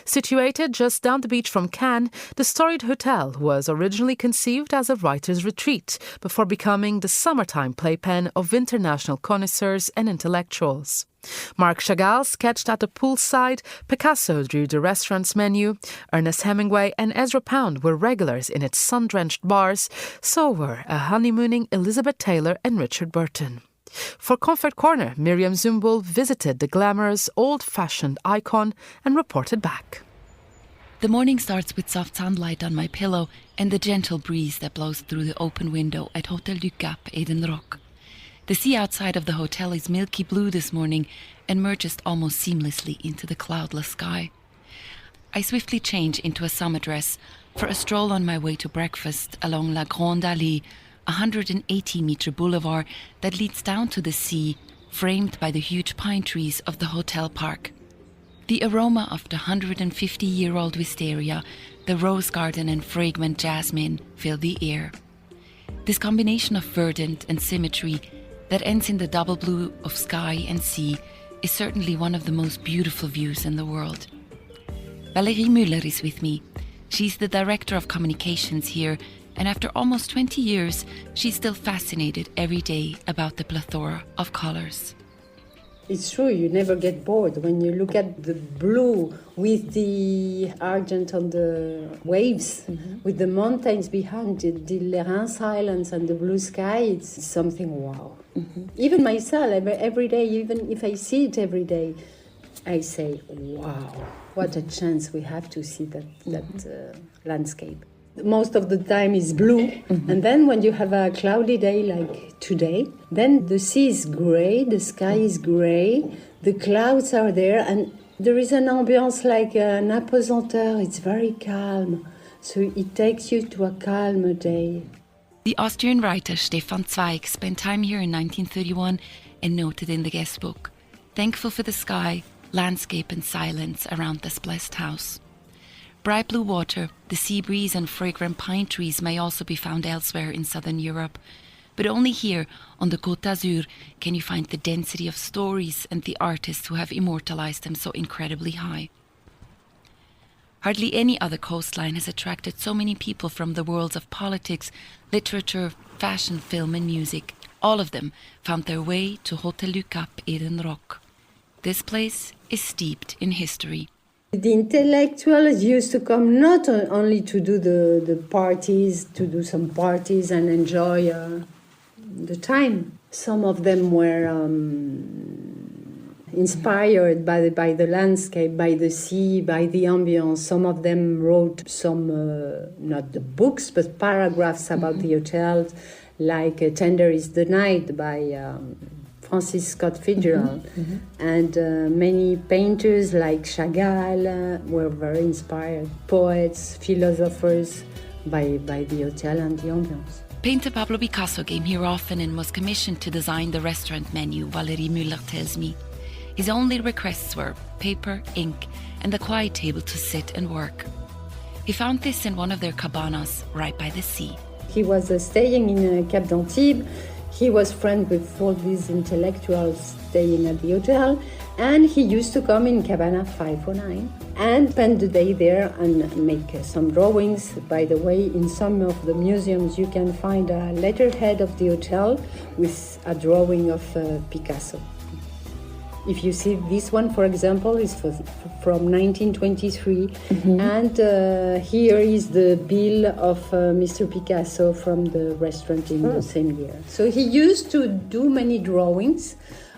Situated just down the beach from Cannes, the storied hotel was originally conceived as a writer's retreat before becoming the summertime playpen of international connoisseurs and intellectuals. Marc Chagall sketched at the poolside, Picasso drew the restaurant's menu, Ernest Hemingway and Ezra Pound were regulars in its sun-drenched bars, so were a honeymooning Elizabeth Taylor and Richard Burton. For Comfort Corner, Miriam Zumbul visited the glamorous, old-fashioned icon and reported back. The morning starts with soft sunlight on my pillow and the gentle breeze that blows through the open window at Hotel du Cap Eden Rock. The sea outside of the hotel is milky blue this morning and merges almost seamlessly into the cloudless sky. I swiftly change into a summer dress for a stroll on my way to breakfast along La Grande Allée, a 180-metre boulevard that leads down to the sea, framed by the huge pine trees of the hotel park. The aroma of the 150-year-old wisteria, the rose garden and fragrant jasmine fill the air. This combination of verdant and symmetry that ends in the double blue of sky and sea is certainly one of the most beautiful views in the world. Valérie Müller is with me. She's the director of communications here, and after almost 20 years, she's still fascinated every day about the plethora of colors. It's true, you never get bored. When you look at the blue with the argent on the waves, with the mountains behind, the Lérins Islands and the blue sky, it's something wow. Even myself, every day, even if I see it every day, I say, wow, what a chance we have to see that landscape. Most of the time is blue, and then when you have a cloudy day like today, then the sea is grey, the sky is grey, the clouds are there, and There is an ambience like an apesanteur. It's very calm. So it takes you to a calmer day. The Austrian writer Stefan Zweig spent time here in 1931 and noted in the guest book, thankful for the sky, landscape and silence around this blessed house. Bright blue water, the sea breeze and fragrant pine trees may also be found elsewhere in southern Europe, but only here on the Côte d'Azur can you find the density of stories and the artists who have immortalized them so incredibly high. Hardly any other coastline has attracted so many people from the worlds of politics, literature, fashion, film and music. All of them found their way to Hotel du Cap Edenrock. This place is steeped in history. The intellectuals used to come not only to do the parties, to do some parties and enjoy the time. Some of them were inspired by the landscape, by the sea, by the ambience. Some of them wrote some, not the books, but paragraphs about the hotels, like Tender is the Night by Francis Scott Fitzgerald. And many painters like Chagall were very inspired. Poets, philosophers by the hotel and the ambience. Painter Pablo Picasso came here often and was commissioned to design the restaurant menu, Valérie Müller tells me. His only requests were paper, ink, and a quiet table to sit and work. He found this in one of their cabanas right by the sea. He was staying in Cap d'Antibes. He was friends with all these intellectuals staying at the hotel, and he used to come in Cabana 509 and spend the day there and make some drawings. By the way, in some of the museums you can find a letterhead of the hotel with a drawing of Picasso. If you see this one, for example, is from 1923, and here is the bill of Mr. Picasso from the restaurant in the same year. So he used to do many drawings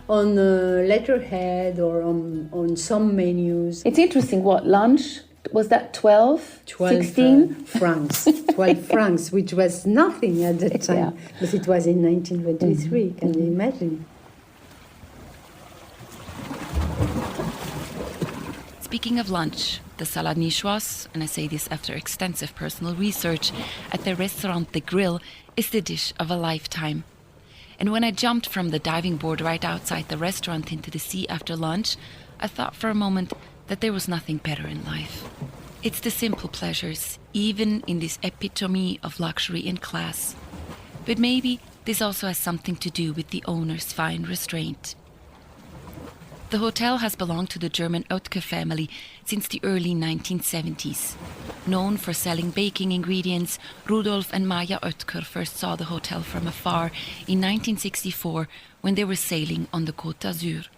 on letterhead or on some menus. It's interesting, what, lunch? Was that 12 16? Francs, 12 francs, which was nothing at the time, but it was in 1923, can you imagine? Speaking of lunch, the salade niçoise, and I say this after extensive personal research, at the Restaurant The Grill is the dish of a lifetime. And when I jumped from the diving board right outside the restaurant into the sea after lunch, I thought for a moment that there was nothing better in life. It's the simple pleasures, even in this epitome of luxury and class. But maybe this also has something to do with the owner's fine restraint. The hotel has belonged to the German Oetker family since the early 1970s. Known for selling baking ingredients, Rudolf and Maja Oetker first saw the hotel from afar in 1964 when they were sailing on the Côte d'Azur.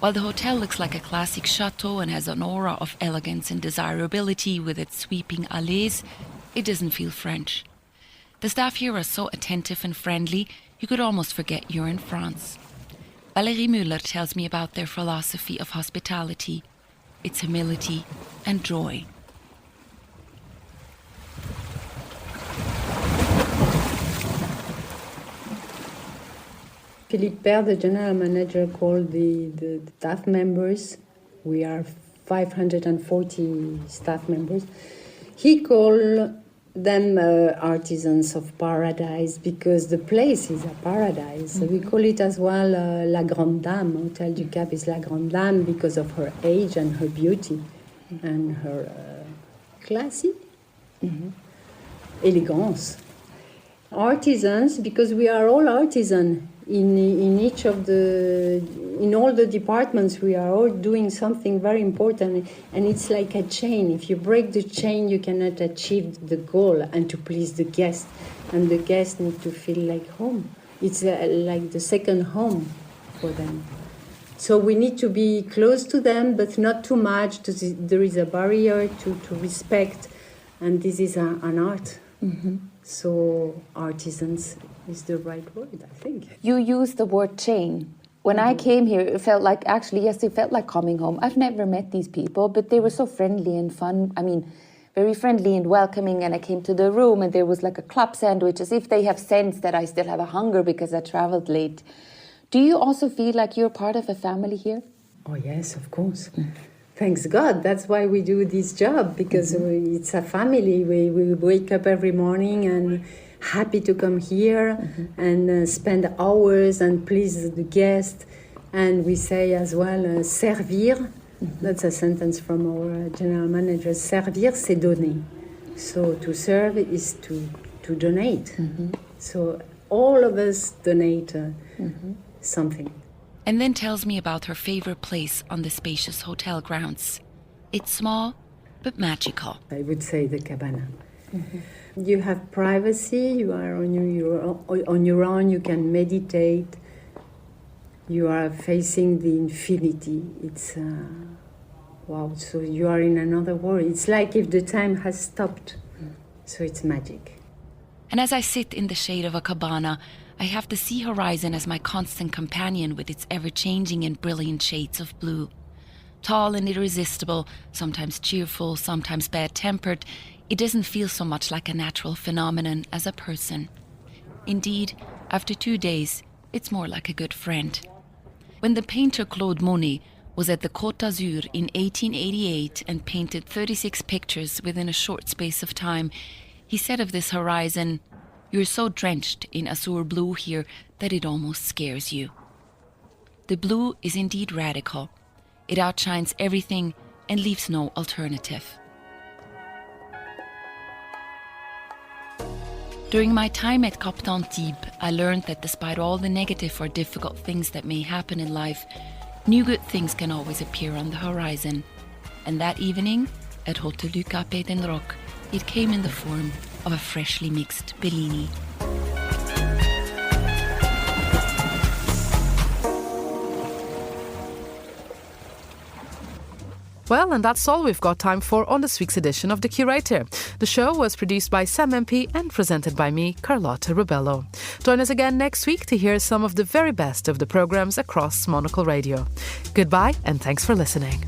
While the hotel looks like a classic chateau and has an aura of elegance and desirability with its sweeping allées, it doesn't feel French. The staff here are so attentive and friendly, you could almost forget you're in France. Valérie Müller tells me about their philosophy of hospitality, its humility and joy. Philippe Père, the general manager, called the staff members. We are 540 staff members. He called them artisans of paradise because the place is a paradise. So we call it as well La Grande Dame. Hotel du Cap is La Grande Dame because of her age and her beauty and her classy elegance. Artisans because we are all artisans. In each of in all the departments, we are all doing something very important, and it's like a chain. If you break the chain, you cannot achieve the goal and to please the guest, and the guests need to feel like home. It's like the second home for them. So we need to be close to them, but not too much. There is a barrier to respect, and this is an art. So artisans is the right word, I think. You use the word chain. When I came here, it felt like, actually, yes, it felt like coming home. I've never met these people, but they were so friendly and fun. I mean, very friendly and welcoming. And I came to the room and there was like a club sandwich, as if they have sensed that I still have a hunger because I traveled late. Do you also feel like you're part of a family here? Oh, yes, of course. thanks God, that's why we do this job, because it's a family. We wake up every morning and happy to come here and spend hours and please the guest. And we say as well, servir. That's a sentence from our general manager. Servir, c'est donner. So to serve is to donate. So all of us donate something. And then tells me about her favorite place on the spacious hotel grounds. It's small, but magical. I would say the cabana. You have privacy, you are on your own, you can meditate. You are facing the infinity. It's, wow, so you are in another world. It's like if the time has stopped. So it's magic. And as I sit in the shade of a cabana, I have the sea horizon as my constant companion with its ever-changing and brilliant shades of blue. Tall and irresistible, sometimes cheerful, sometimes bad-tempered, it doesn't feel so much like a natural phenomenon as a person. Indeed, after 2 days, it's more like a good friend. When the painter Claude Monet was at the Côte d'Azur in 1888 and painted 36 pictures within a short space of time, he said of this horizon, "You're so drenched in azure blue here that it almost scares you." The blue is indeed radical. It outshines everything and leaves no alternative. During my time at Cap d'Antibes, I learned that despite all the negative or difficult things that may happen in life, new good things can always appear on the horizon. And that evening, at Hotel du Cap d'Enroc, it came in the form of a freshly mixed Bellini. Well, and that's all we've got time for on this week's edition of The Curator. The show was produced by Sam MP and presented by me, Carlotta Ribello. Join us again next week to hear some of the very best of the programmes across Monocle Radio. Goodbye and thanks for listening.